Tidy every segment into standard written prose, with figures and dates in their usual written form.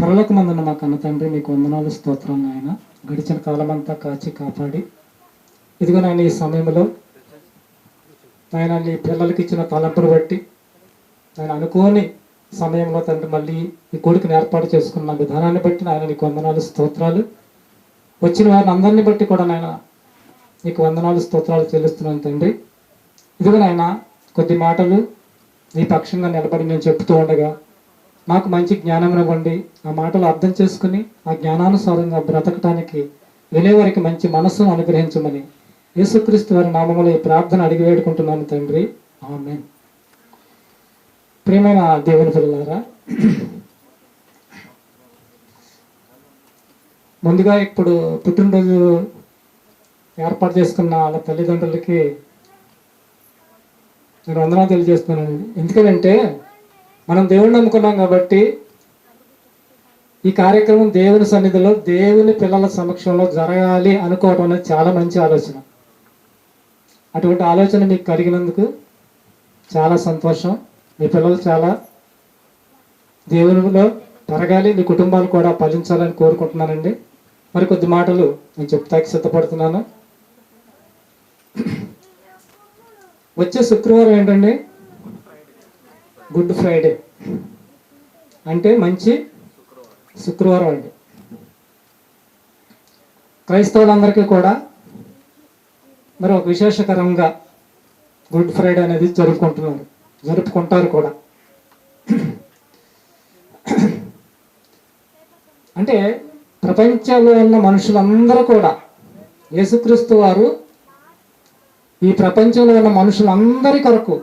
పరలోకమందున్న మా కన్న తండ్రి, మీకు వందనాలు, స్తోత్రం నాయన. గడిచిన కాలమంతా కాచి కాపాడి ఇదిగో నాయన ఈ సమయంలో నాయన నీ పిల్లలకి ఇచ్చిన తలంపును బట్టి ఆయన అనుకోని సమయంలో తండ్రి మళ్ళీ ఈ కొడుకుని ఏర్పాటు చేసుకున్న విధానాన్ని బట్టి నాయన నీకు వందనాలు, స్తోత్రాలు. వచ్చిన వారిని అందరినీ బట్టి కూడా నాయన నీకు వందనాలు, స్తోత్రాలు చెల్లిస్తున్నాను తండ్రి. ఇదిగో నాయన కొద్ది మాటలు నీ పక్షంగా నిలబడి నేను చెప్తూ ఉండగా నాకు మంచి జ్ఞానం ఇవ్వండి. ఆ మాటలు అర్థం చేసుకుని ఆ జ్ఞానానుసారంగా బ్రతకటానికి వినేవారికి మంచి మనస్సును అనుగ్రహించమని యేసుక్రీస్తు వారి నామములో ఈ ప్రార్థన అడిగి వేడుకుంటున్నాను తండ్రి, ఆమేన్. ప్రియమైన దేవుని పిల్లలారా, ముందుగా ఇప్పుడు పుట్టినరోజు ఏర్పాటు చేసుకున్న వాళ్ళ తల్లిదండ్రులకి నేను వందనాలు తెలియజేస్తున్నాను. ఎందుకంటే మనం దేవుడిని నమ్ముకున్నాం కాబట్టి ఈ కార్యక్రమం దేవుని సన్నిధిలో దేవుని పిల్లల సమక్షంలో జరగాలి అనుకోవడం అనేది చాలా మంచి ఆలోచన. అటువంటి ఆలోచన మీకు కలిగినందుకు చాలా సంతోషం. మీ పిల్లలు చాలా దేవునిలో పెరగాలి, మీ కుటుంబాలు కూడా ఫలించాలని కోరుకుంటున్నానండి. మరి కొద్ది మాటలు నేను చెప్తాకి సిద్ధపడుతున్నాను. వచ్చే శుక్రవారం ఏంటండి? గుడ్ ఫ్రైడే అంటే మంచి శుక్రవారం అండి. క్రైస్తవులందరికీ కూడా మరి ఒక విశేషకరంగా గుడ్ ఫ్రైడే అనేది జరుపుకుంటారు కూడా. అంటే ప్రపంచంలో ఉన్న మనుషులందరూ కూడా యేసుక్రీస్తు వారు ఈ ప్రపంచంలో ఉన్న మనుషులందరి కొరకు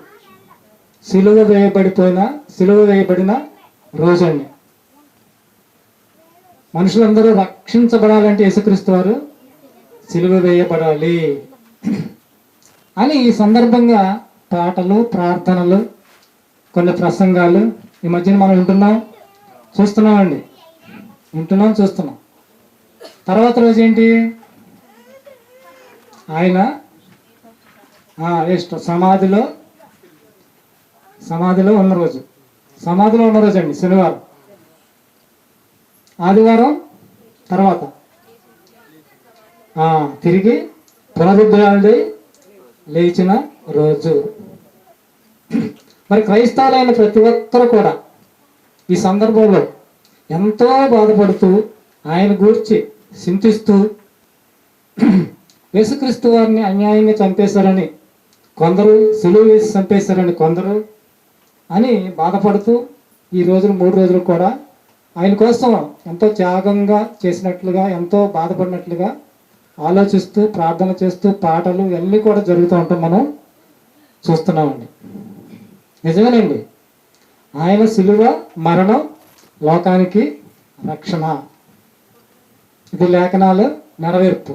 సిలువ వేయబడిన రోజండి. మనుషులందరూ రక్షించబడాలంటే యేసుక్రీస్తు వారు సిలువ వేయబడాలి అని ఈ సందర్భంగా పాటలు, ప్రార్థనలు, కొన్ని ప్రసంగాలు ఈ మధ్యన మనం చూస్తున్నామండి. చూస్తున్నాం. తర్వాత రోజు ఏంటి? ఆయన సమాధిలో ఉన్న రోజు అండి శనివారం. ఆదివారం తర్వాత తిరిగి పునరుద్ధరణి లేచిన రోజు. మరి క్రైస్తవులైన ప్రతి ఒక్కరు కూడా ఈ సందర్భంలో ఎంతో బాధపడుతూ ఆయన గూర్చి చింతిస్తూ యేసుక్రీస్తు వారిని అన్యాయంగా చంపేశారని కొందరు, సిలువ వేసి చంపేశారని కొందరు అని బాధపడుతూ ఈ రోజులు 3 రోజులు కూడా ఆయన కోసం ఎంతో త్యాగంగా చేసినట్లుగా, ఎంతో బాధపడినట్లుగా ఆలోచిస్తూ ప్రార్థన చేస్తూ పాటలు ఇవన్నీ కూడా జరుగుతూ ఉంటాం మనం చూస్తున్నామండి. నిజమేనండి, ఆయన సిలువ మరణం లోకానికి రక్షణ. ఇది లేఖనాలు నెరవేర్పు.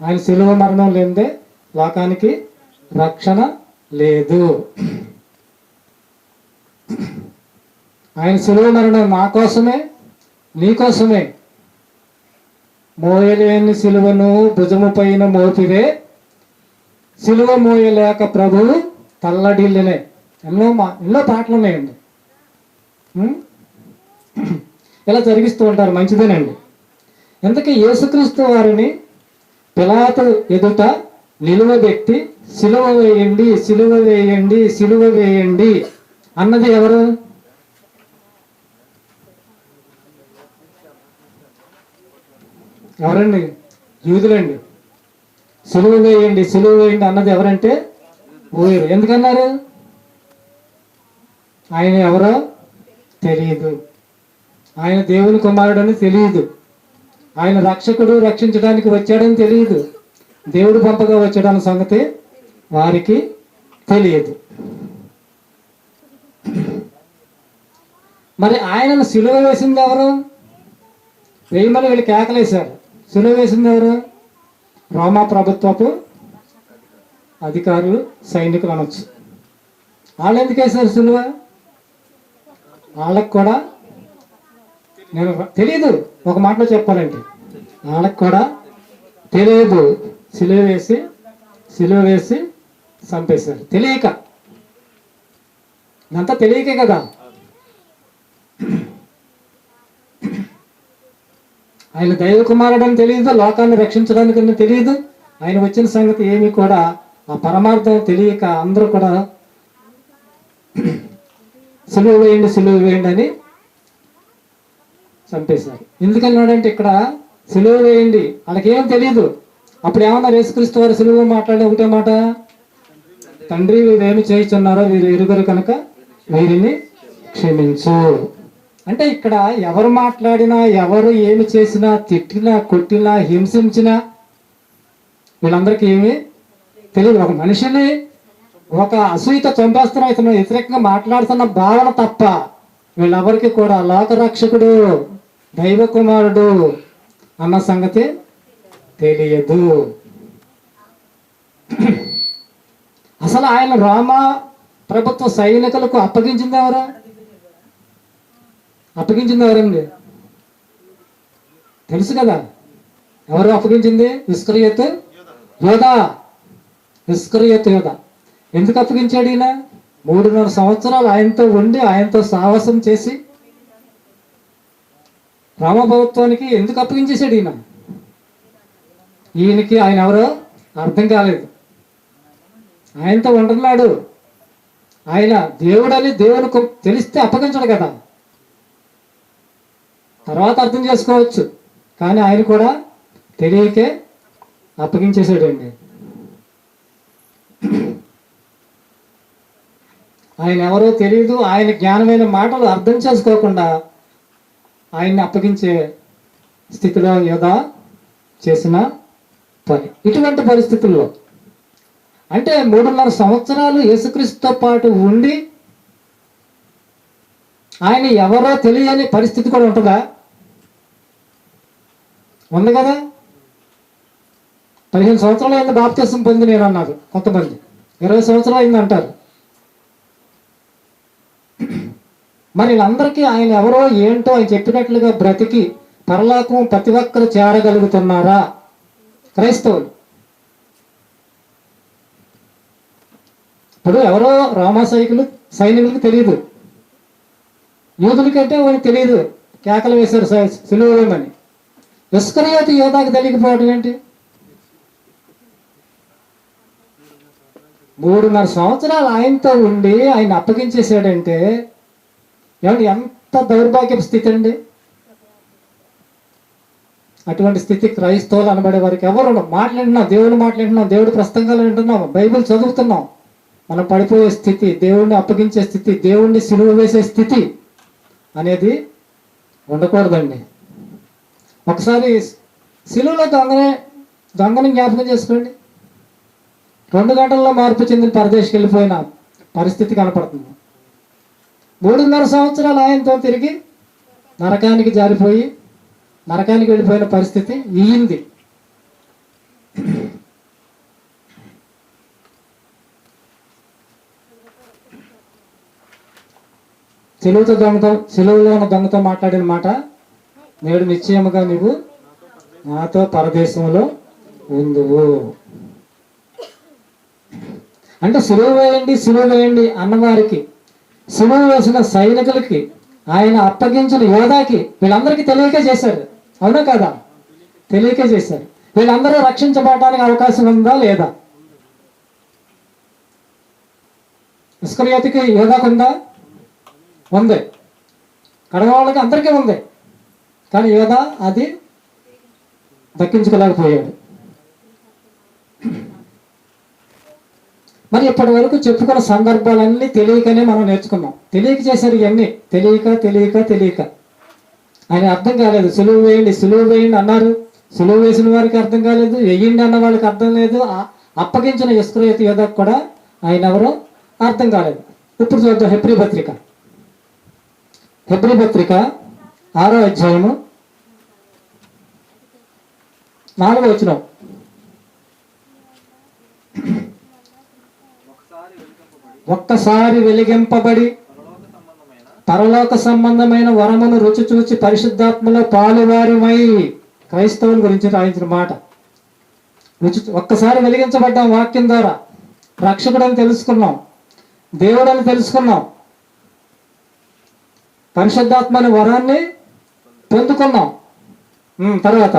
ఆయన సిలువ మరణం లేనిదే లోకానికి రక్షణ లేదు. ఆయన సిలువ మరణం నా కోసమే, నీ కోసమే. మోయలేని సిలువను భుజము పైన మోపిరే, సిలువ మోయలేక ప్రభువు తల్లడిల్లినే. ఎన్నో పాటలు ఉన్నాయండి. ఇలా జరిగిస్తూ ఉంటారు, మంచిదేనండి. ఇంతకీ యేసుక్రీస్తు వారిని పిలాతు ఎదుట నిలువబెట్టి సిలువ వేయండి, సిలువ వేయండి, సిలువ వేయండి అన్నది ఎవరు? ఎవరండి? యూదులండి. సిలువ వేయండి, సిలువ వేయండి అన్నది ఎవరంటే ఊరు. ఎందుకన్నారు? ఆయన ఎవరో తెలియదు, ఆయన దేవుని కుమారుడని తెలియదు, ఆయన రక్షకుడు, రక్షించడానికి వచ్చాడని తెలియదు, దేవుడు పంపగా వచ్చాడన్న సంగతి వారికి తెలియదు. మరి ఆయనను సిలువ వేసింది ఎవరు? వేయమని వీళ్ళు కేకలేశారు. సిలువ వేసింది ఎవరు? రోమా ప్రభుత్వపు అధికారులు, సైనికులు అనొచ్చు. వాళ్ళు ఎందుకు వేశారు సిలువ? వాళ్ళకు కూడా నేను తెలియదు. ఒక మాటలో చెప్పాలంటే వాళ్ళకు కూడా తెలియదు. సిలువ వేసి చంపేశారు. తెలియక, ఇదంతా తెలియకే కదా. ఆయన దైవ కుమారుడు అని తెలియదు, లోకాన్ని రక్షించడానికి తెలియదు. ఆయన వచ్చిన సంగతి ఏమి కూడా ఆ పరమార్థం తెలియక అందరూ కూడా సిలువ వేయండి సిలువ వేయండి అని చంపేశారు. ఎందుకన్నాడంటే ఇక్కడ సిలువ వేయండి, వాళ్ళకేం తెలియదు. అప్పుడు ఏమన్నా యేసుక్రీస్తు వారు సిలువ మాట్లాడే ఒకటే మాట, తండ్రి వీరేమి చేయుచున్నారో వీరు ఎరుగరు కనుక వీరిని క్షమించు. అంటే ఇక్కడ ఎవరు మాట్లాడినా, ఎవరు ఏమి చేసినా, తిట్టినా, కొట్టినా, హింసించినా వీళ్ళందరికీ ఏమీ తెలియదు. ఒక మనిషిని ఒక అసూయతో చంపేస్తున్నా, ఇతను వ్యతిరేకంగా మాట్లాడుతున్న భావన తప్ప వీళ్ళెవరికి కూడా లోకరక్షకుడు, దైవ కుమారుడు అన్న సంగతి తెలియదు. అసలు ఆయన రోమ ప్రభుత్వ సైనికులకు అప్పగించింది ఎవరు? అప్పగించింది ఎవరండి? తెలుసు కదా ఎవరు అప్పగించింది? ఇస్కరియోతు యోధా. ఇస్కరియోతు యోధా. ఎందుకు అప్పగించాడు ఈయన? 3.5 సంవత్సరాలు ఆయనతో ఉండి ఆయనతో సాహసం చేసి రోమ ప్రభుత్వానికి ఎందుకు అప్పగించేశాడు ఈయన? ఈయనకి ఆయన ఎవరో అర్థం కాలేదు. ఆయనతో ఉంటున్నాడు, ఆయన దేవుడని దేవునికి తెలిస్తే అప్పగించడు కదా, తర్వాత అర్థం చేసుకోవచ్చు. కానీ ఆయన కూడా తెలియకే అప్పగించేశాడండి. ఆయన ఎవరో తెలియదు, ఆయన జ్ఞానమైన మాటలు అర్థం చేసుకోకుండా ఆయన్ని అప్పగించే స్థితిలో యోధా చేసిన పని. ఇటువంటి పరిస్థితుల్లో అంటే 3.5 సంవత్సరాలు యేసుక్రీస్తుతో పాటు ఉండి ఆయన ఎవరో తెలియని పరిస్థితి కూడా ఉంటుందా? ఉంది కదా. 15 సంవత్సరాలు అయింది బాప్తిసం పొంది నేను అన్నారు కొంతమంది, 20 సంవత్సరాలు అయింది అంటారు. మరి వీళ్ళందరికీ ఆయన ఎవరో ఏంటో ఆయన చెప్పినట్లుగా బ్రతికి పరలోకం ప్రతి ఒక్కరు చేరగలుగుతున్నారా? క్రైస్తవులు ఇప్పుడు ఎవరో రోమా సైనికులకు తెలియదు, యూదులకంటే వాళ్ళకి తెలియదు, కేకలు వేశారు సిలువ వేయమని. ఇస్కరియోతు యోధాకి తెలియకపోవడం ఏంటి? 3.5 సంవత్సరాలు ఆయనతో ఉండి ఆయన అప్పగించేశాడంటే ఏమంటే ఎంత దౌర్భాగ్యపు స్థితి అండి. అటువంటి స్థితి క్రైస్తవులు అనబడే వారికి ఎవరు మాట్లాడినా, దేవుడి ప్రసంగాలు వింటున్నాం, బైబిల్ చదువుతున్నాం, మనం పడిపోయే స్థితి, దేవుణ్ణి అప్పగించే స్థితి, దేవుణ్ణి సిలువ వేసే స్థితి అనేది ఉండకూడదండి. ఒకసారి సిలువలో దొంగని జ్ఞాపకం చేసుకోండి. 2 గంటల్లో మార్పు చెందిన పరదేశకి వెళ్ళిపోయిన పరిస్థితి కనపడుతుంది. 3.5 సంవత్సరాలు ఆయనతో తిరిగి నరకానికి జారిపోయి నరకానికి వెళ్ళిపోయిన పరిస్థితి ఈయింది. సిలువలో ఉన్న దొంగతో మాట్లాడిన మాట, నేడు నిశ్చయముగా నీవు నాతో పరదేశంలో ఉందువు. అంటే సిలువ వేయండి అన్నవారికి, సిలువ వేసిన సైనికులకి, ఆయన అప్పగించిన యోధాకి, వీళ్ళందరికీ తెలియకే చేశారు. అవునా కదా? తెలియకే చేశారు. వీళ్ళందరూ రక్షించబడటానికి అవకాశం ఉందా లేదా? ఇస్కరియోతుకి యోధాకు ఉందా? ఉంది. కడగ వాళ్ళకి అందరికీ ఉంది. కానీ యోధా అది దక్కించుకోలేకపోయాడు. మరి ఇప్పటి వరకు చెప్పుకున్న సందర్భాలన్నీ తెలియకనే మనం నేర్చుకున్నాం. తెలియక చేశారు ఇవన్నీ, తెలియక ఆయన అర్థం కాలేదు. సులువు వేయండి అన్నారు. సులువు వేసిన వారికి అర్థం కాలేదు, వెయ్యండి అన్న వాళ్ళకి అర్థం లేదు, అప్పగించిన ఇస్కరియోతు యోధాకు కూడా ఆయన ఎవరో అర్థం కాలేదు. ఇప్పుడు చూద్దాం హెబ్రీ పత్రిక 6వ అధ్యాయము 4వ వచనం. ఒక్కసారి వెలిగింపబడి పరలోక సంబంధమైన వరమును రుచి చూచి పరిశుద్ధాత్మలో పాలువారిమై, క్రైస్తవుల గురించి రాయించిన మాట. ఒక్కసారి వెలిగించబడ్డాం వాక్యం ద్వారా, రక్షకుడని తెలుసుకున్నాం, దేవుడని తెలుసుకున్నాం, పరిశుద్ధాత్మ అనే వరాన్ని పొందుకున్నాం. తర్వాత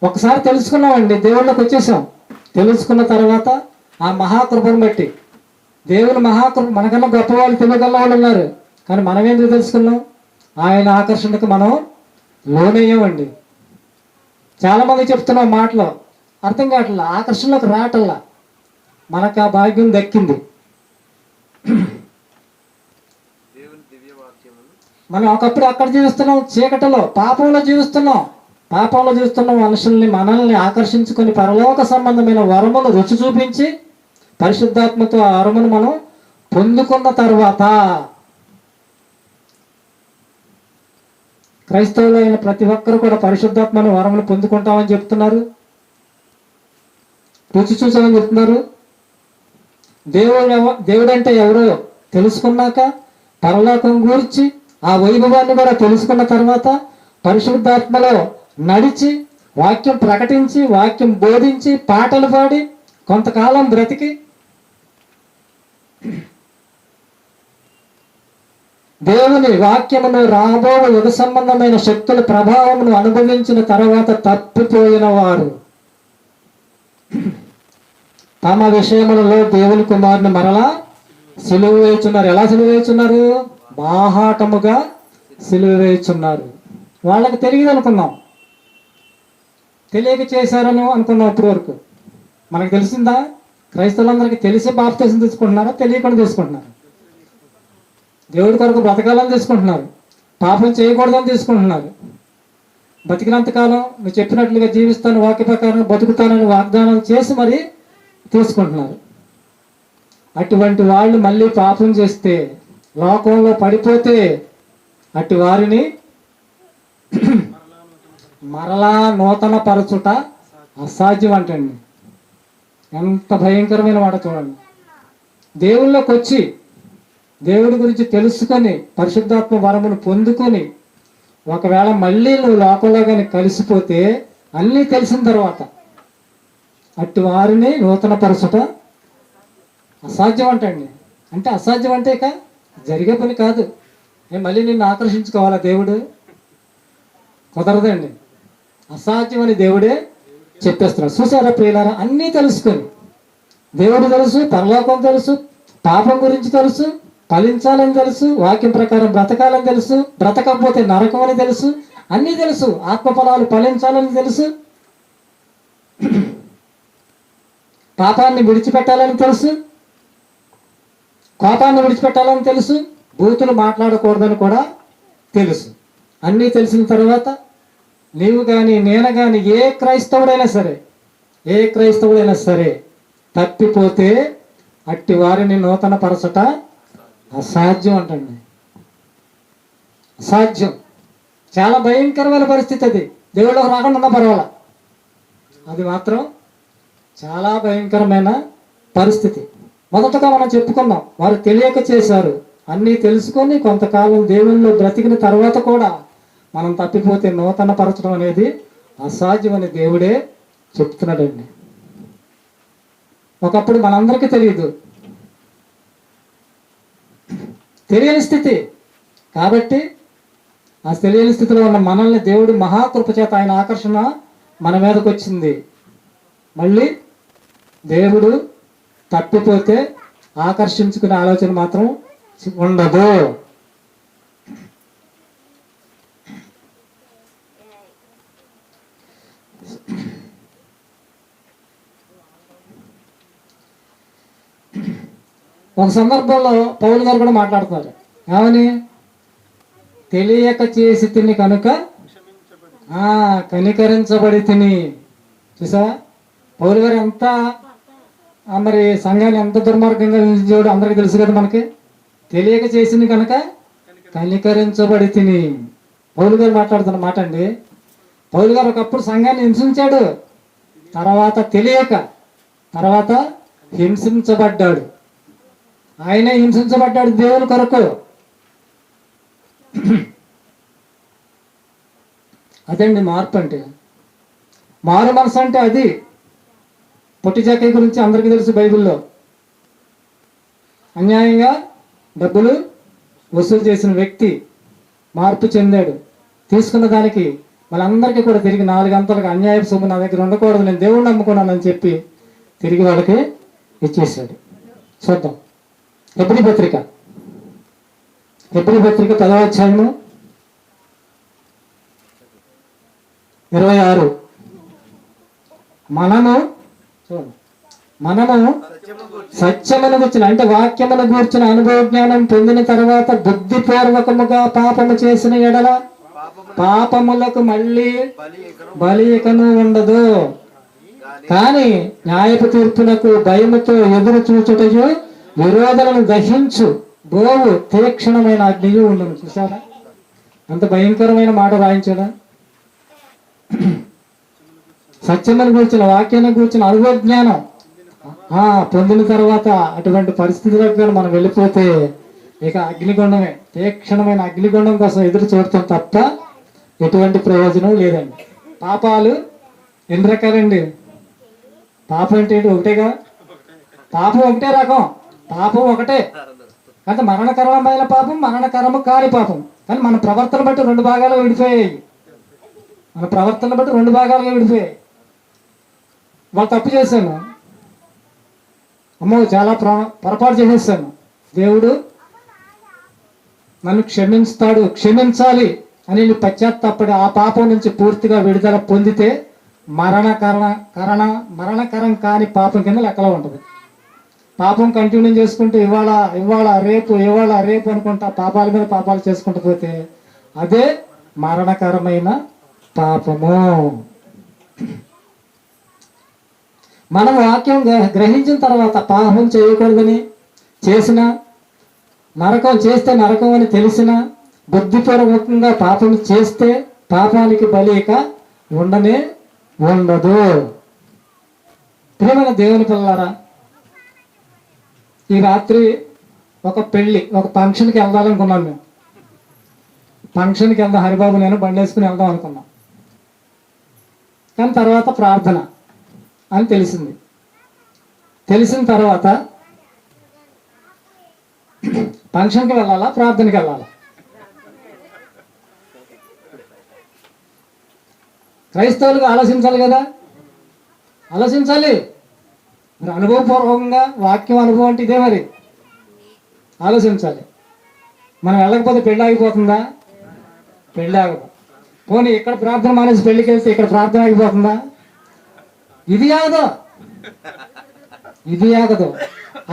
ఒకసారి తెలుసుకున్నామండి, దేవుళ్ళకి వచ్చేసాం. తెలుసుకున్న తర్వాత ఆ మహాకృపను బట్టి, దేవుని మహాకృప, మనకన్నా గొప్పవాళ్ళు తెలియగల వాళ్ళు ఉన్నారు, కానీ మనం ఎందుకు తెలుసుకున్నాం? ఆయన ఆకర్షణకు మనం లోనయ్యామండి. చాలామంది చెప్తున్నాం మాటలో అర్థం కావట్లా, ఆకర్షణలోకి రావటల్లా. మనకు ఆ భాగ్యం దక్కింది. మనం ఒకప్పుడు అక్కడ జీవిస్తున్నాం, చీకటిలో పాపంలో జీవిస్తున్నాం. పాపంలో జీవిస్తున్న మనల్ని ఆకర్షించుకొని పరలోక సంబంధమైన వరమును రుచి చూపించి పరిశుద్ధాత్మతో ఆ వరమును మనం పొందుకున్న తర్వాత, క్రైస్తవులైన ప్రతి ఒక్కరు కూడా పరిశుద్ధాత్మని వరములు పొందుకుంటామని చెప్తున్నారు, రుచి చూసామని చెప్తున్నారు. దేవుడంటే ఎవరో తెలుసుకున్నాక, పరలోకం గురించి ఆ వైభవాన్ని కూడా తెలుసుకున్న తర్వాత, పరిశుద్ధాత్మలో నడిచి, వాక్యం ప్రకటించి, వాక్యం బోధించి, పాటలు పాడి కొంతకాలం బ్రతికి దేవుని వాక్యమును రాబో యుగ సంబంధమైన శక్తుల ప్రభావమును అనుభవించిన తర్వాత తప్పిపోయిన వారు తమ విషయములలో దేవుని కుమారుని మరలా సిలువ వేయుచున్నారు. ఎలా సిలువ వేయుచున్నారు? బాహాటముగా సిలువ వేయుచున్నారు. వాళ్ళకి తెలియదు అనుకున్నాం, తెలియక చేశారని అనుకున్నాం. ఇప్పటి వరకు మనకు తెలిసిందా? క్రైస్తవులందరికీ తెలిసి బాప్తిసం తీసుకుంటున్నారా, తెలియకుండా తీసుకుంటున్నారు? దేవుడి కొరకు బ్రతకాలని తీసుకుంటున్నారు, పాపం చేయకూడదని తీసుకుంటున్నారు. బతికినంతకాలం నువ్వు చెప్పినట్లుగా జీవిస్తాను, వాక్య ప్రకారం బతుకుతానని వాగ్దానం చేసి మరి తీసుకుంటున్నారు. అటువంటి వాళ్ళు మళ్ళీ పాపం చేస్తే, లోకంలో పడిపోతే, అటు వారిని మరలా నూతన పరచుట అసాధ్యం అంటండి. ఎంత భయంకరమైన మాట చూడండి. దేవుళ్ళకి వచ్చి దేవుడి గురించి తెలుసుకొని పరిశుద్ధాత్మ వరమును పొందుకొని ఒకవేళ మళ్ళీ నువ్వు లోకంలో కానీ కలిసిపోతే, అన్నీ తెలిసిన తర్వాత అటు వారిని నూతన పరచుట అసాధ్యం అంటండి. అంటే అసాధ్యం అంటే ఇక జరిగే పని కాదు. మళ్ళీ నిన్ను ఆకర్షించుకోవాలా దేవుడు? కుదరదండి. అసాధ్యం అని దేవుడే చెప్పేస్తున్నాడు. చూసారా ప్రియులారా? అన్నీ తెలుసుకొని, దేవుడు తెలుసు, పరలోకం తెలుసు, పాపం గురించి తెలుసు, ఫలించాలని తెలుసు, వాక్యం ప్రకారం బ్రతకాలని తెలుసు, బ్రతకపోతే నరకం అని తెలుసు, అన్నీ తెలుసు. ఆత్మఫలాలు ఫలించాలని తెలుసు, పాపాన్ని విడిచిపెట్టాలని తెలుసు, కోపాన్ని విడిచిపెట్టాలని తెలుసు, బూతులు మాట్లాడకూడదని కూడా తెలుసు. అన్నీ తెలిసిన తర్వాత నీవు కానీ నేను కానీ ఏ క్రైస్తవుడైనా సరే తప్పిపోతే అట్టి వారిని నూతన పరచట అసాధ్యం అంటండి. అసాధ్యం. చాలా భయంకరమైన పరిస్థితి అది. దేవుళ్ళకి రాకుండా ఉన్నా పర్వాలా, అది మాత్రం చాలా భయంకరమైన పరిస్థితి. మొదటగా మనం చెప్పుకున్నాం, వారు తెలియక చేశారు. అన్నీ తెలుసుకొని కొంతకాలం దేవుల్లో బ్రతికిన తర్వాత కూడా మనం తప్పిపోతే నూతన పరచడం అనేది అసాధ్యం అని దేవుడే చెప్తున్నాడండి. ఒకప్పుడు మనందరికీ తెలియదు, తెలియని స్థితి. కాబట్టి ఆ తెలియని స్థితిలో ఉన్న మనల్ని దేవుడు మహాకృప చేత ఆయన ఆకర్షణ మన మీదకి వచ్చింది. మళ్ళీ దేవుడు తప్పిపోతే ఆకర్షించుకునే ఆలోచన మాత్రం ఉండదు. ఒక సందర్భంలో పౌలు గారు కూడా మాట్లాడుతున్నారు. ఏమని? తెలియక చేసి తిని కనుక కనికరించబడి తిని. చూసా పౌలు గారు ఎంత మరి సంఘాన్ని ఎంత దుర్మార్గంగా నిలిచేవాడు అందరికీ తెలుసు కదా మనకి. తెలియక చేసింది కనుక కనికరించబడి తిని. పౌలు గారు మాట్లాడుతున్న మాట అండి. పౌలు గారు ఒకప్పుడు సంఘాన్ని హింసించాడు, తర్వాత తెలియక, తర్వాత హింసించబడ్డాడు. ఆయనే హింసించబడ్డాడు దేవుని కొరకు. అదండి మార్పు అంటే. మారు మనసు అంటే అది. పొట్టి జాకయ్య గురించి అందరికీ తెలుసు బైబిల్లో. అన్యాయంగా డబ్బులు వసూలు చేసిన వ్యక్తి మార్పు చెందాడు. తీసుకున్న దానికి వాళ్ళందరికీ కూడా తిరిగి 4 గంటలకు అన్యాయపు సొమ్ము నా దగ్గర ఉండకూడదు, నేను దేవుణ్ణి నమ్ముకున్నానని చెప్పి తిరిగి వాళ్ళకి ఇచ్చేసాడు. చూద్దాం హెబ్రీ పత్రిక 10వ అధ్యాయము 26. మనము సత్యమును గూర్చిన అంటే వాక్యమును గూర్చిన అనుభవ జ్ఞానం పొందిన తర్వాత బుద్ధిపూర్వకముగా పాపము చేసిన ఎడల పాపములకు మళ్ళీ బలి ఇకను ఉండదు. కానీ న్యాయపు తీర్పునకు భయముతో ఎదురు చూచుటయు విరోధులను దహించు గోవు తీక్షణమైన అగ్నియు ఉండను. చూసారా అంత భయంకరమైన మాట రాయించాడా? సత్యమును గూర్చిన వాక్యాన్ని గూర్చిన అనుభవ జ్ఞానం పొందిన తర్వాత అటువంటి పరిస్థితులకు మనం వెళ్ళిపోతే ఇక అగ్నిగుండమే, తీక్షణమైన అగ్నిగుండం కోసం ఎదురు చూడటం తప్ప ఎటువంటి ప్రయోజనం లేదండి. పాపాలు ఎన్ని రకాలండి? పాపం అంటే ఒకటేగా, పాపం ఒకటే రకం, పాపం ఒకటే. అంటే మరణకరమైన పాపం, మరణకరము కాని పాపం. కానీ మన ప్రవర్తన బట్టి 2 భాగాలు విడిపోయాయి. మన ప్రవర్తన బట్టి 2 భాగాలుగా విడిపోయాయి. వాళ్ళు తప్పు చేశాను, అమ్మో చాలా పొరపాటు చేసేసాను, దేవుడు నన్ను క్షమించుతాడు, క్షమించాలి అని పశ్చాత్తాపడి ఆ పాపం నుంచి పూర్తిగా విడుదల పొందితే మరణకరం కాని పాపం కింద లెక్కలో ఉంటుంది. పాపం కంటిన్యూ చేసుకుంటూ ఇవాళ రేపు అనుకుంటా పాపాల మీద పాపాలు చేసుకుంటూ పోతే అదే మరణకరమైన పాపము. మనం వాక్యం గ్రహించిన తర్వాత పాపం చేయకూడదని చేసిన, నరకం చేస్తే నరకం అని తెలిసిన, బుద్ధిపూర్వకంగా పాపం చేస్తే పాపానికి బలి ఇక ఉండనే ఉండదు. ప్రియమైన దేవుని పిల్లలారా, ఈ రాత్రి ఒక ఫంక్షన్కి వెళ్దామనుకున్నాం. మేము ఫంక్షన్కి వెళ్దాం, హరిబాబు నేను బండి వేసుకుని వెళ్దాం అనుకున్నాం. కానీ తర్వాత ప్రార్థన అని తెలిసింది. తెలిసిన తర్వాత ఫంక్షన్కి వెళ్ళాలా, ప్రార్థనకి వెళ్ళాలా? క్రైస్తవులుగా ఆలోచించాలి కదా, ఆలోచించాలి. మరి అనుభవపూర్వకంగా వాక్యం అనుభవం అంటే ఇదే. మరి ఆలోచించాలి. మనం వెళ్ళకపోతే పెళ్ళి ఆగిపోతుందా? పెళ్ళి ఆగదు. పోనీ ఇక్కడ ప్రార్థన మానేసి పెళ్ళికి వెళ్తే ఇక్కడ ప్రార్థన ఆగిపోతుందా? ఇది ఆగదు,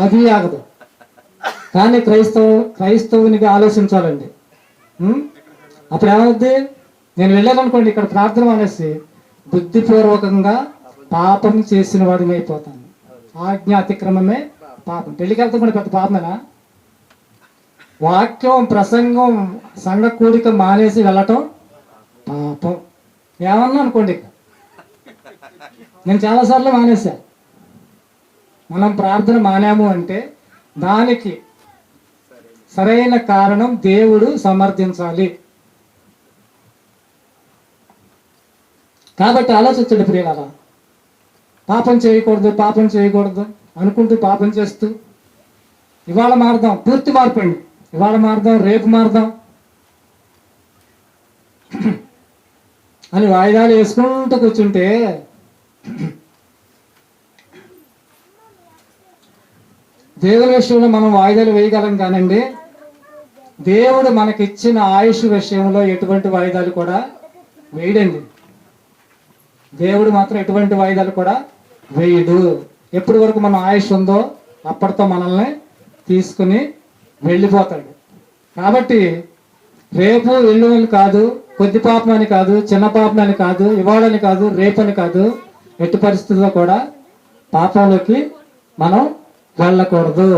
అది ఆగదు. కానీ క్రైస్తవునికి ఆలోచించాలండి. అప్పుడు ఏమవుద్ది? నేను వెళ్ళాలనుకోండి, ఇక్కడ ప్రార్థన అనేసి బుద్ధిపూర్వకంగా పాపం చేసిన వాడిని అయిపోతాను. ఆజ్ఞ అతిక్రమమే పాపం. పెళ్లికి వెళ్తే కూడా పెద్ద పాపమేనా? వాక్యం ప్రసంగం సంఘ కూడిక మానేసి వెళ్ళటం పాపం. ఏమన్నా అనుకోండి, నేను చాలాసార్లు మానేశా. మనం ప్రార్థన మానాము అంటే దానికి సరైన కారణం దేవుడు సమర్థించాలి. కాబట్టి ఆలోచించండి ప్రియులారా. పాపం చేయకూడదు అనుకుంటూ పాపం చేస్తూ ఇవాళ మారదాం, పూర్తి మార్పండి, ఇవాళ మారదాం, రేపు మారదాం అని వాయిదాలు వేసుకుంటూ కూర్చుంటే దేవుని విషయంలో మనం వాయిదాలు వేయగలం. కానండి దేవుడు మనకిచ్చిన ఆయుష్ విషయంలో ఎటువంటి వాయిదాలు కూడా వేయడండి. దేవుడు మాత్రం ఎటువంటి వాయిదాలు కూడా వేయడు. ఎప్పటి వరకు మన ఆయుష్ ఉందో అప్పటితో మనల్ని తీసుకుని వెళ్ళిపోతాడు. కాబట్టి రేపు ఎల్లువని కాదు, కొద్ది పాపం అని కాదు, చిన్న పాపం అని కాదు, ఇవాళని కాదు, రేపని కాదు, ఎట్టి పరిస్థితుల్లో కూడా పాపంలోకి మనం వెళ్ళకూడదు.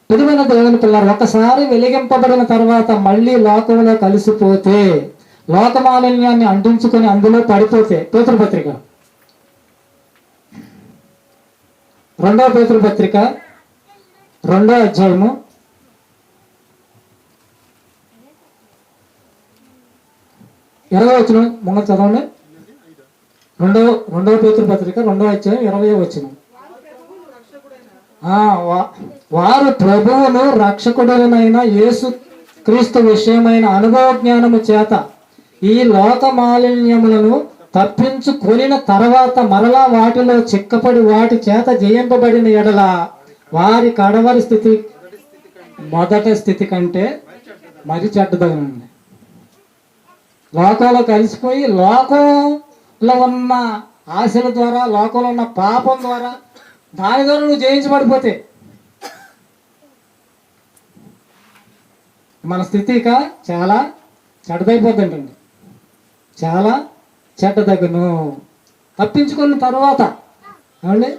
ప్రియమైన దేవుని పిల్లలు, ఒకసారి వెలిగింపబడిన తర్వాత మళ్ళీ లోకంలో కలిసిపోతే, లోకమాలిన్యాన్ని అంటించుకొని అందులో పడిపోతే, పేతురుపత్రిక 2వ పేతురుపత్రిక 2వ అధ్యాయము 20వ వచనం ముందు చదవండి. 2వ పేతురుపత్రిక 2వ అధ్యాయం 20వ వచనం. వారు ప్రభువును రక్షకుడైన యేసు క్రీస్తు విషయమైన అనుభవ జ్ఞానము చేత ఈ లోక మాలిన్యములను తప్పించుకొనిన తర్వాత మరలా వాటిలో చిక్కపడి వాటి చేత జయింపబడిన ఎడల వారి కడవరి స్థితి మొదటి స్థితి కంటే మరి చెడ్డదనండి. లోకంలో కలిసిపోయి లోకంలో ఉన్న ఆశల ద్వారా, లోకంలో ఉన్న పాపం ద్వారా, దాని ద్వారా నువ్వు జయించబడిపోతే మన స్థితి ఇక చాలా చెడ్డదైపోతుంటండి, చాలా చెడ్డదగును. తప్పించుకున్న తర్వాత ఏమండి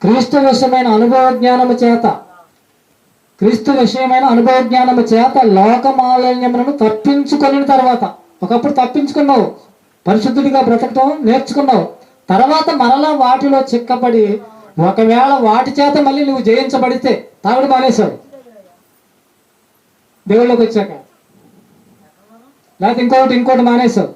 క్రీస్తు విషయమైన అనుభవ జ్ఞానము చేత, క్రీస్తు విషయమైన అనుభవ జ్ఞానము చేత లోక మాలిన్యములను తప్పించుకున్న తర్వాత, ఒకప్పుడు తప్పించుకున్నావు, పరిశుద్ధుడిగా బ్రతకటం నేర్చుకున్నావు, తర్వాత మరలా వాటిలో చిక్కబడి ఒకవేళ వాటి చేత మళ్ళీ నువ్వు జయించబడితే తాగుడు మానేశావు దేవుళ్ళకి వచ్చాక, లేకపోతే ఇంకోటి మానేశావు,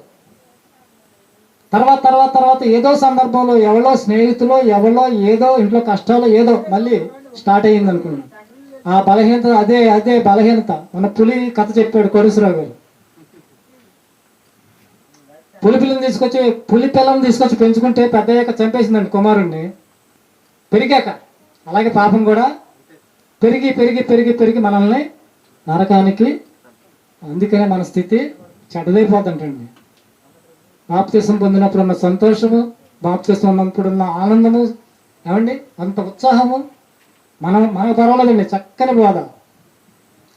తర్వాత తర్వాత తర్వాత ఏదో సందర్భంలో ఎవరో స్నేహితులు, ఎవరో ఏదో ఇంట్లో కష్టాలు ఏదో మళ్ళీ స్టార్ట్ అయ్యింది అనుకున్నాను. ఆ బలహీనత అదే అదే బలహీనత. మన పులి కథ చెప్పాడు కోటేశ్వరరావు గారు. పులి పిల్లని తీసుకొచ్చి పెంచుకుంటే పెద్దయ్యాక చంపేసిందండి కుమారుణ్ణి. పెరిగాక అలాగే పాపం కూడా పెరిగి పెరిగి పెరిగి పెరిగి మనల్ని నరకానికి, అందుకనే మన స్థితి చెడ్డదైపోతుంటండి. బాప్తిసం పొందినప్పుడు ఉన్న సంతోషము, బాప్తిసం ఉన్నప్పుడు ఉన్న ఆనందము, ఏమండి అంత ఉత్సాహము మనకు పర్వాలేదండి. చక్కని బోధ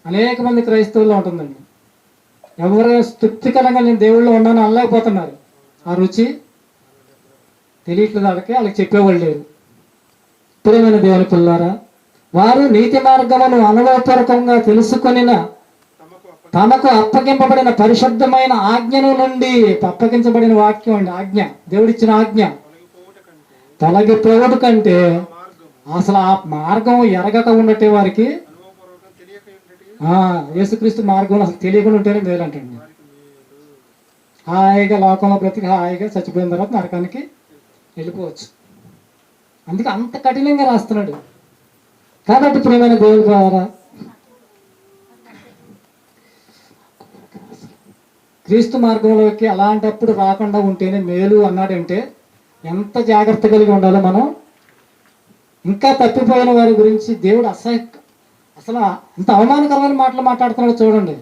అనేక మంది క్రైస్తవుల్లో ఉంటుందండి. ఎవరు తృప్తికరంగా నేను దేవుళ్ళు ఉన్నాను అనలేకపోతున్నారు. ఆ రుచి తెలియట్లేదు వాళ్ళకి చెప్పేవాళ్ళు లేరు. ప్రియమైన దేవుని పిల్లారా, వారు నీతి మార్గమును అనుభవపూర్వకంగా తెలుసుకొనిన తమకు అప్పగింపబడిన పరిశుద్ధమైన ఆజ్ఞను నుండి, అప్పగించబడిన వాక్యం అండి, ఆజ్ఞ, దేవుడిచ్చిన ఆజ్ఞ తొలగిపోవడం కంటే అసలు ఆ మార్గం ఎరగక ఉండటే వారికి యేసుక్రీస్తు మార్గంలో అసలు తెలియకుండా ఉంటేనే మేలంటండి. హాయిగా లోకంలో బ్రతికి హాయిగా చచ్చిపోయిన తర్వాత నరకానికి వెళ్ళిపోవచ్చు. అందుకే అంత కఠినంగా రాస్తున్నాడు. కాబట్టి ప్రియమైన దేవుని ద్వారా క్రీస్తు మార్గంలోకి అలాంటప్పుడు రాకుండా ఉంటేనే మేలు అన్నాడంటే ఎంత జాగ్రత్త కలిగి ఉండాలో మనం. ఇంకా తప్పిపోయిన వారి గురించి దేవుడు అసలు అంత అవమానకరమైన మాటలు మాట్లాడుతున్నాడు చూడండి.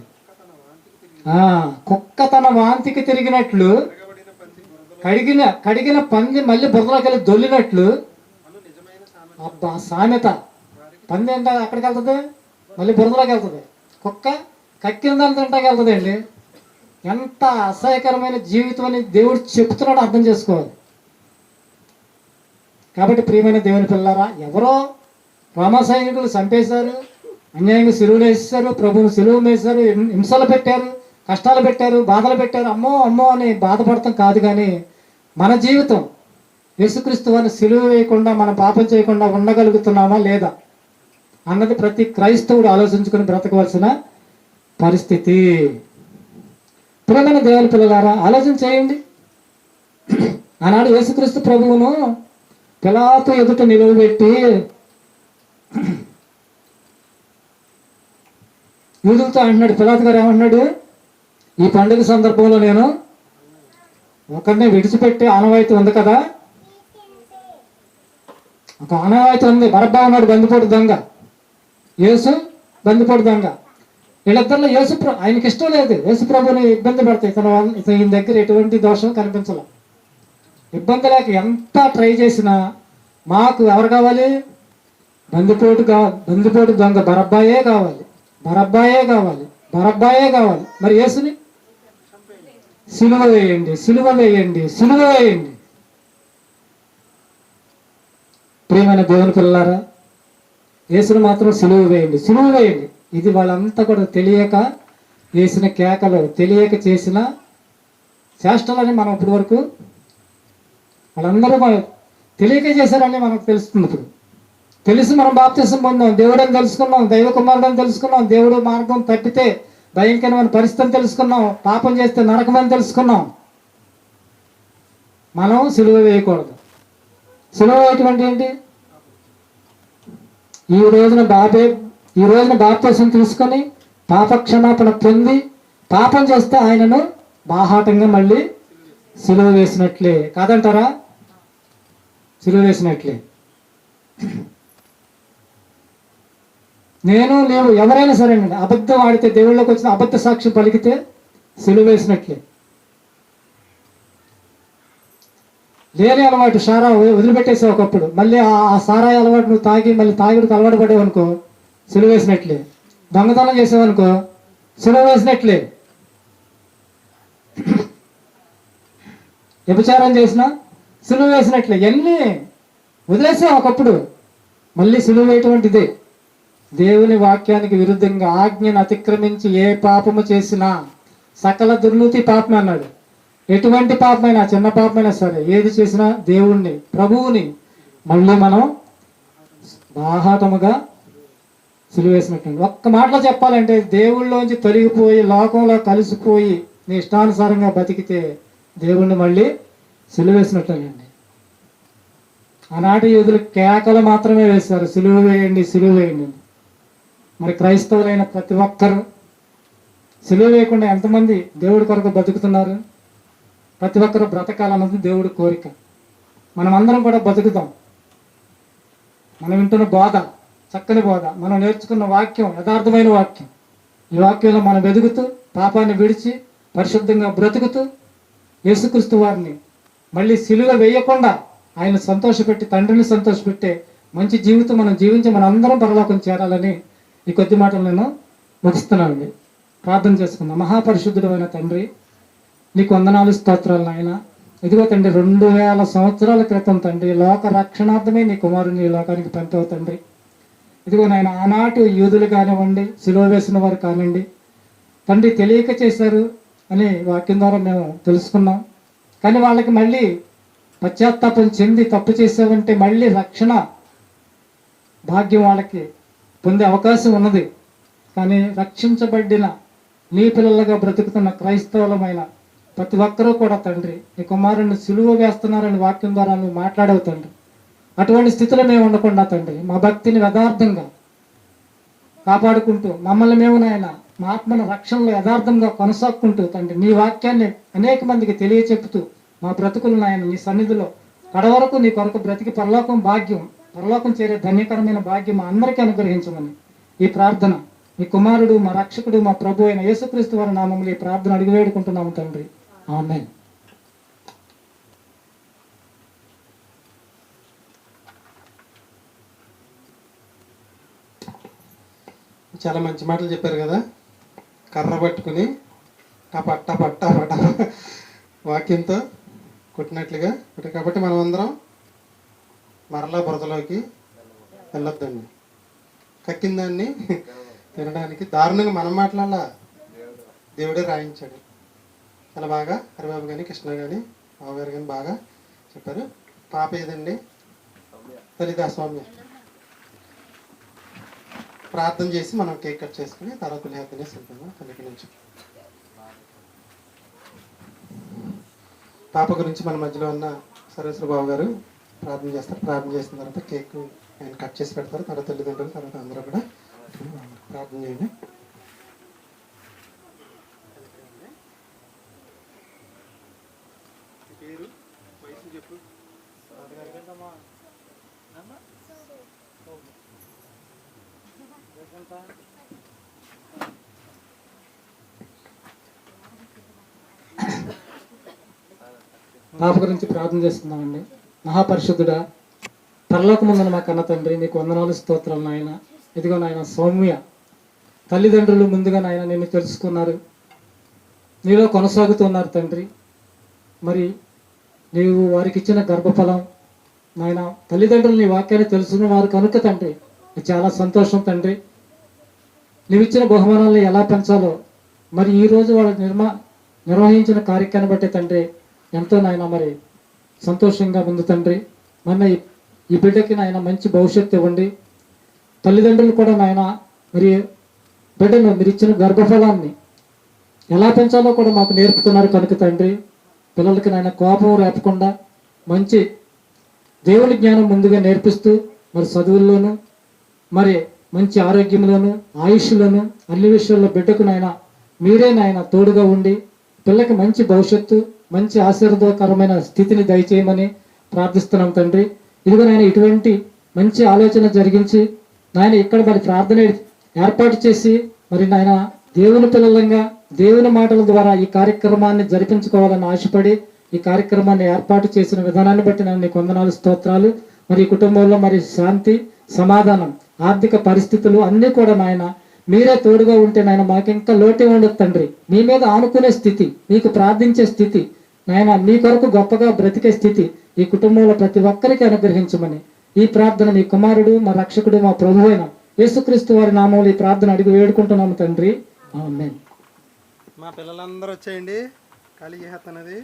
కుక్క తన వాంతికి తిరిగినట్లు, కడిగిన పంది మళ్ళీ బురదలోకి వెళ్ళి దొల్లినట్లు. అబ్బా సామెత. పంది ఎంత అక్కడికి వెళ్తుంది, మళ్ళీ బురదలోకి వెళ్తుంది. కుక్క కక్కిన దాన్ని తింటాకి వెళ్తుంది అండి. ఎంత అసహ్యకరమైన జీవితం అని దేవుడు చెప్తున్నాడు, అర్థం చేసుకోవాలి. కాబట్టి ప్రియమైన దేవుని పిల్లారా, ఎవరో రోమా సైనికులు చంపేశారు, అన్యాయంగా సిలువలు వేసేశారు, ప్రభువును సిలువ వేశారు, హింసలు పెట్టారు, కష్టాలు పెట్టారు, బాధలు పెట్టారు, అమ్మో అమ్మో అని బాధపడతాం కాదు. కానీ మన జీవితం యేసుక్రీస్తు వారిని సిలువ వేయకుండా, మనం పాపం చేయకుండా ఉండగలుగుతున్నామా లేదా అన్నది ప్రతి క్రైస్తవుడు ఆలోచించుకుని బ్రతకవలసిన పరిస్థితి. ప్రియమైన దేవుని పిల్లలారా, ఆలోచన చేయండి. ఆనాడు యేసుక్రీస్తు ప్రభువును పిలాతు ఎదుట నిలువబెట్టి యూదులతో అంటున్నాడు. పిలాతు గారు ఏమన్నాడు, ఈ పండుగ సందర్భంలో నేను ఒకరిని విడిచిపెట్టే ఆనవాయితీ ఉంది కదా, ఒక ఆనవాయితీ ఉంది. బరబ్బా ఉన్నాడు బందిపోటు దొంగ, యేసు బందిపోటు దొంగ. వీళ్ళిద్దరిలో ఆయనకి ఇష్టం లేదు యేసు ప్రభుని ఇబ్బంది పడతాయి. ఈయన దగ్గర ఎటువంటి దోషం కనిపించాల. ఇబ్బంది లేక ఎంత ట్రై చేసినా మాకు ఎవరు కావాలి, బందిపోటు దొంగ బరబ్బాయే కావాలి, బరబ్బాయే కావాలి, బరబ్బాయే కావాలి. మరి యేసుని సిలువ వేయండి, సిలువ వేయండి, సిలువ వేయండి. ప్రియమైన దేవుని పిల్లలారా, యేసుని మాత్రం సిలువ వేయండి, సిలువ వేయండి. ఇది వాళ్ళంతా కూడా తెలియక వేసిన కేకలు, తెలియక చేసిన చేష్టలని మనం ఇప్పటి వరకు వాళ్ళందరూ తెలియక చేశారని మనకు తెలుస్తుంది. ఇప్పుడు తెలిసి మనం బాప్తిసం పొందాం, దేవుడని తెలుసుకున్నాం, దైవ కుమారుడని తెలుసుకున్నాం, దేవుడు మార్గం తప్పితే భయంకరమైన పరిస్థితిని తెలుసుకున్నాం, పాపం చేస్తే నరకమని తెలుసుకున్నాం. మనం సిలువ వేయకూడదు. సిలువ వేయటం ఏంటి? ఈ రోజున బాప్తిసం తీసుకొని పాప క్షమాపణ పొంది పాపం చేస్తే ఆయనను బాహాటంగా మళ్ళీ సిలువ వేసినట్లే. కాదంటారా? సిలువ వేసినట్లే. నేను ఎవరైనా సరేనండి, అబద్ధం ఆడితే, దేవుళ్ళకి వచ్చిన అబద్ధ సాక్ష్యం పలికితే సిలువ వేసినట్లే. లేని అలవాటు సారా వదిలిపెట్టేసావు ఒకప్పుడు, మళ్ళీ ఆ సారాయి అలవాటు నువ్వు తాగి మళ్ళీ తాగుడికి అలవాటు పడేవనుకో సిలువ వేసినట్లే. దొంగతనం చేసావనుకో సిలువ వేసినట్లే. వ్యభిచారం చేసినా సిలువ వేసినట్లే. ఎన్ని వదిలేసావు ఒకప్పుడు, మళ్ళీ సిలువ వేయటువంటిదే. దేవుని వాక్యానికి విరుద్ధంగా ఆజ్ఞను అతిక్రమించి ఏ పాపము చేసినా సకల దుర్నీతి పాపమే అన్నాడు. ఎటువంటి పాపమైనా, చిన్న పాపమైనా సరే, ఏది చేసినా దేవుణ్ణి, ప్రభువుని మళ్ళీ మనం బాహాటముగా సిలువ వేసినట్టు. ఒక్క మాటలో చెప్పాలంటే, దేవుళ్ళలోంచి తొలగిపోయి లోకంలో కలిసిపోయి నీ ఇష్టానుసారంగా బతికితే దేవుణ్ణి మళ్ళీ సిలువ వేసినట్లేనండి. ఆనాటి యూదులు కేకలు మాత్రమే వేశారు, సిలువ వేయండి, సిలువ వేయండి. మరి క్రైస్తవులైన ప్రతి ఒక్కరు సిలువ వేయకుండా ఎంతమంది దేవుడి కొరకు బతుకుతున్నారు? ప్రతి ఒక్కరు బ్రతకాలన్నది దేవుడి కోరిక. మనం అందరం కూడా బతుకుతాం. మనం వింటున్న బోధ చక్కని బోధ, మనం నేర్చుకున్న వాక్యం యథార్థమైన వాక్యం. ఈ వాక్యంలో మనం వెదుగుతూ పాపాన్ని విడిచి పరిశుద్ధంగా బ్రతుకుతూ యేసుక్రీస్తు వారిని మళ్ళీ సిలువ వేయకుండా ఆయన సంతోషపెట్టి, తండ్రిని సంతోషపెట్టే మంచి జీవితం మనం జీవించి మన అందరం పరలోకం చేరాలని ఈ కొద్ది మాటలు నేను ముగిస్తున్నానండి. ప్రార్థన చేసుకుందాం. మహాపరిశుద్ధుడు అయిన తండ్రి, నీకు వందనాలు, స్తోత్రాలు నాయన. ఇదిగో తండ్రి, 2000 సంవత్సరాల క్రితం తండ్రి లోక రక్షణార్థమే నీ కుమారుని ఈ లోకానికి పంపావు తండ్రి. ఇదిగో నాయన, ఆనాటి యూదులు కానివ్వండి, సిలువ వేసిన వారు కానివ్వండి తండ్రి, తెలియక చేశారు అని వాక్యం ద్వారా మేము తెలుసుకున్నాం. కానీ వాళ్ళకి మళ్ళీ పశ్చాత్తాపం చెంది తప్పు చేసావంటే మళ్ళీ రక్షణ భాగ్యం వాళ్ళకి పొందే అవకాశం ఉన్నది. కానీ రక్షించబడిన నీ పిల్లలుగా బ్రతుకుతున్న క్రైస్తవులమైన ప్రతి ఒక్కరూ కూడా తండ్రి, నీ కుమారుని సిలువ వేస్తున్నారని వాక్యం ద్వారా నువ్వు మాట్లాడవు తండ్రి. అటువంటి స్థితిలో మేము ఉండకుండా తండ్రి, మా భక్తిని యథార్థంగా కాపాడుకుంటూ మమ్మల్ని మేము నాయన మా ఆత్మను రక్షణలో యథార్థంగా కొనసాగుకుంటూ తండ్రి, నీ వాక్యాన్ని అనేక మందికి తెలియచెప్తూ మా బ్రతుకులు నాయన నీ సన్నిధిలో కడవరకు నీ కొరకు బ్రతికి పరలోకం చేరే ధన్యకరమైన భాగ్యం మా అందరికీ అనుగ్రహించమని ఈ ప్రార్థన మీ కుమారుడు, మా రక్షకుడు, మా ప్రభు అయిన యేసుక్రీస్తు వారి నామములో ఈ ప్రార్థన అడిగి వేడుకుంటున్నాము తండ్రి. ఆమేన్. చాలా మంచి మాటలు చెప్పారు కదా. కర్ర పట్టుకుని టపట్ట పట్ట పట వాక్యంతో కొట్టినట్లుగా. కాబట్టి మనం అందరం మరలా బురదలోకి వెళ్ళొద్దండి. కక్కిన దాన్ని తినడానికి దారుణంగా మనం మాట్లాడాల, దేవుడే రాయించాడు. చాలా బాగా హరిబాబు కానీ, కృష్ణ కానీ, బావగారు కానీ బాగా చెప్పారు. పాప ఏదండి? లలితా స్వామి. ప్రార్థన చేసి మనం కేక్ కట్ చేసుకుని తర్వాత పులిహోర సిద్ధాము. తల్లికి నుంచి పాప గురించి మన మధ్యలో ఉన్న సర్వేశ్వర బాబు గారు ప్రార్థన చేస్తారు. ప్రార్థన చేసిన తర్వాత కేక్ ఆయన కట్ చేసి పెడతారు. తర్వాత తల్లిదండ్రులు, తర్వాత అందరూ కూడా ప్రార్థన చేయండి. పేరు, వయసు చెప్పు. పాప గురించి ప్రార్థన చేస్తున్నామండి. మహాపరిశుద్ధుడా, పరలోకముందున మా కన్న తండ్రి, నీకు వందనాలు, స్తోత్రాలు నాయన. ఇదిగో నాయన, సౌమ్య తల్లిదండ్రులు ముందుగా నాయన నిన్ను తెలుసుకున్నారు, నీలో కొనసాగుతున్నారు తండ్రి. మరి నీవు వారికి ఇచ్చిన గర్భఫలం నాయన, తల్లిదండ్రులు నీ వాక్యాన్ని తెలుసుకున్న వారు కనుక తండ్రి చాలా సంతోషం తండ్రి. నువ్వు ఇచ్చిన బహుమానాలను ఎలా పెంచాలో మరి ఈరోజు వాళ్ళు నిర్వహించిన కార్యక్రమాన్ని బట్టి తండ్రి ఎంతో నాయన మరి సంతోషంగా ఉంది తండ్రి. మన ఈ బిడ్డకి నాయన మంచి భవిష్యత్తు ఇవ్వండి. తల్లిదండ్రులు కూడా నాయన మరి బిడ్డను మీరు ఇచ్చిన గర్భఫలాన్ని ఎలా పెంచాలో కూడా మాకు నేర్పుతున్నారు కనుక తండ్రి, పిల్లలకి నాయన కోపం రేపకుండా మంచి దేవుని జ్ఞానం ముందుగా నేర్పిస్తూ మరి చదువుల్లోనూ మరి మంచి ఆరోగ్యంలోను ఆయుష్లోను అన్ని విషయాల్లో బిడ్డకు నాయన మీరే నాయన తోడుగా ఉండి పిల్లకి మంచి భవిష్యత్తు మంచి ఆశీర్వాదకరమైన స్థితిని దయచేయమని ప్రార్థిస్తున్నాం తండ్రి. ఇదిగో నాయన ఇటువంటి మంచి ఆలోచన జరిగించి నాయన ఇక్కడ మరి ప్రార్థన ఏర్పాటు చేసి మరి నాయన దేవుని పిల్లలంగా దేవుని మాటల ద్వారా ఈ కార్యక్రమాన్ని జరిపించుకోవాలని ఆశపడి ఈ కార్యక్రమాన్ని ఏర్పాటు చేసిన విధానాన్ని బట్టి నేను నీకు వందనాలు స్తోత్రాలు. మరి ఈ కుటుంబంలో మరి శాంతి సమాధానం ఆర్థిక పరిస్థితులు అన్నీ కూడా నాయన మీరే తోడుగా ఉంటే నాయన మాకు ఇంకా లోటే ఉండదు తండ్రి. మీ మీద ఆనుకునే స్థితి, మీకు ప్రార్థించే స్థితి నాయన, మీ కొరకు గొప్పగా బ్రతికే స్థితి ఈ కుటుంబంలో ప్రతి ఒక్కరికి అనుగ్రహించమని ఈ ప్రార్థన మీ కుమారుడు మా రక్షకుడు మా ప్రభు అయిన యేసుక్రీస్తు వారి నామంలో ఈ ప్రార్థన అడిగి వేడుకుంటున్నాము తండ్రి. ఆమేన్. మా పిల్లలందరూ వచ్చేయండి ఖాళీ చేసేస్తున్నది.